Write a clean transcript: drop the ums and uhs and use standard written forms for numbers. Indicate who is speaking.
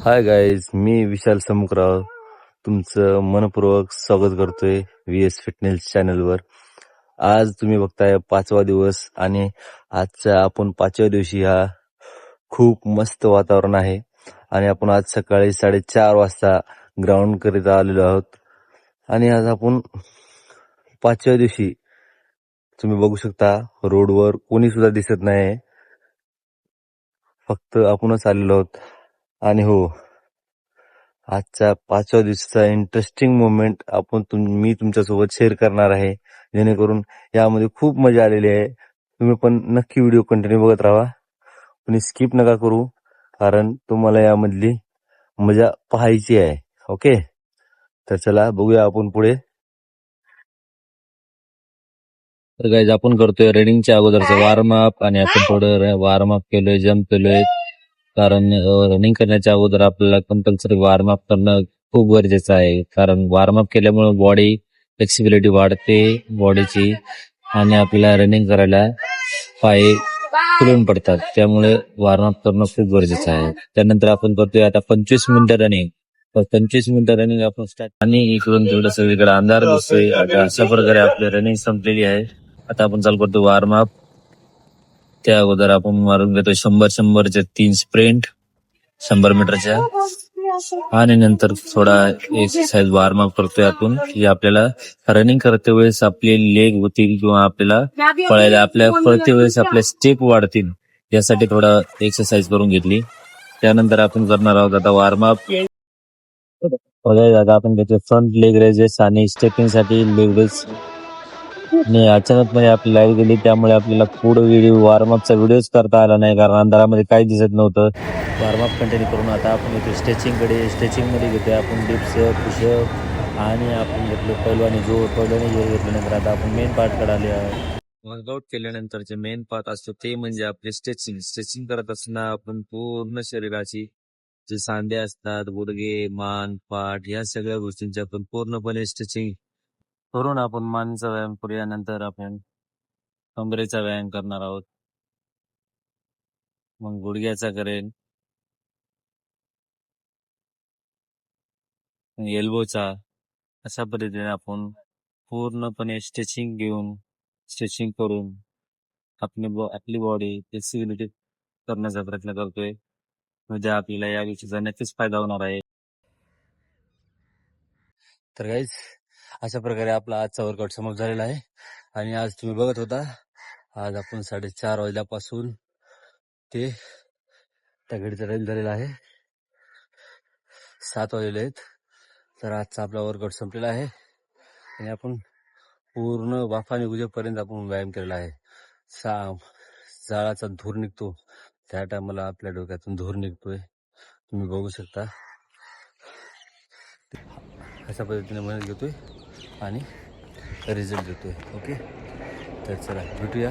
Speaker 1: Hi guys, मी विशाल समुकराव तुमचं मनपूर्वक स्वागत करतोय VS फिटनेस चॅनलवर. आज तुम्ही बघताय 5वा दिवस आणि आजच्या आपण 5व्या दिवशी हा खूप मस्त वातावरण आहे आणि आपण आज सकाळी 4:30 वाजता ग्राउंड करिता आलेलो आहोत. आणि आज आपण 5व्या दिवशी तुम्ही बघू शकता रोडवर कोणी सुद्धा दिसत नाही, फक्त आपणच आलेलो आहोत. आणि हो, आजच्या 5व्या दिवसाचा इंटरेस्टिंग मोमेंट मी तुमच्यासोबत शेअर करणार आहे, जेणेकरून यामध्ये खूप मजा आलेली आहे. तुम्ही पण नक्की व्हिडिओ कंटिन्यू बघत राहा, पण स्किप नका करू, कारण तुम्हाला यामधली मजा पाहायची आहे. ओके, तर चला बघूया आपण पुढे. तर गाईज, आपण करतोय रनिंगच्या अगोदरचं वॉर्म अप आणि आपण थोडं वॉर्म अप केलोय, जम्प केलोय, कारण रनिंग करण्याच्या अगोदर आपल्याला कंपल्सरी वॉर्म अप करणं खूप गरजेचं आहे. कारण वॉर्म अप केल्यामुळे बॉडी फ्लेक्सिबिलिटी वाढते बॉडीची आणि आपल्याला रनिंग करायला पाय खुलून पडतात. त्यामुळे वॉर्म अप करणं खूप गरजेचं आहे. त्यानंतर आपण करतोय आता 25 मिनिटं रनिंग. 25 मिनिटं रनिंग आपण स्टार्ट. आणि इकडून तेवढं सगळीकडे अंधार दिसतोय. आता अशा प्रकारे आपली रनिंग संपलेली आहे. आता आपण चालू करतो वॉर्म अप. त्या अगोदर आपण मारून घेतो 100-100चे 3 स्प्रिंट 100 मीटरच्या, आणि नंतर थोडा एक्सरसाइज वॉर्म अप करतोय आपण, की आपल्याला रनिंग करते वेळेस आपले लेग होतील किंवा आपल्याला पळते वेळेस आपल्या स्टेप वाढतील, यासाठी थोडा एक्सरसाइज करून घेतली. त्यानंतर आपण करणार आहोत आता वॉर्म अप. आता आपण घेतो फ्रंट लेग रेजेस आणि स्टेपिंग साठी लेग रेस. आणि अचानकपणे आपली लाईट गेली, त्यामुळे आपल्याला पुढे वॉर्मअपचा व्हिडिओच करता आला नाही, कारण अंधारामध्ये काही दिसत नव्हतं. वॉर्मअप कंटिन्यू करून आता आपण येतो स्ट्रेचिंगकडे. स्ट्रेचिंगमध्ये घेतोय आपण डिप्स, पुशअप, आणि आपण घेतलो पैलवानी जोर घेतल्यानंतर आता आपण मेन पार्टकडे आले आहे. वर्कआउट केल्यानंतरचे मेन पार्ट असतो ते म्हणजे आपले स्ट्रेचिंग. स्ट्रेचिंग करत असताना आपण पूर्ण शरीराची जे सांधे असतात, गुडघे, मान, पाठ, या सगळ्या गोष्टींची आपण पूर्णपणे स्ट्रेचिंग करून आपण मानेचा व्यायाम करूया. नंतर आपण कमरेचा व्यायाम करणार आहोत, मग गुडघ्याचा करेन, एल्बोचा. अशा पद्धतीने आपण पूर्णपणे स्ट्रेचिंग करून आपली बॉडी फ्लेक्सिबिलिटी करण्याचा प्रयत्न करतोय, म्हणजे आपल्याला या गोष्टीचा नक्कीच फायदा होणार आहे. तर गाईज, अशा प्रकारे आपला आजचा वर्कआउट समाप्त झालेला आहे. आणि आज तुम्ही बघत होता, आज आपण 4:30 वाजल्यापासून ते त्या घडीचा टाइम झालेला आहे 7 वाजलेले आहेत. तर आजचा आपला वर्कआउट संपलेला आहे आणि आपण पूर्ण वाफा निघूजेपर्यंत आपण व्यायाम केलेला आहे. जाळाचा धूर निघतो त्या टायमाला आपल्या डोक्यातून धूर निघतोय, तुम्ही बघू शकता. अशा पद्धतीने मेहनत घेतोय आणि रिझल्ट देतोय. ओके, तर चला भेटूया.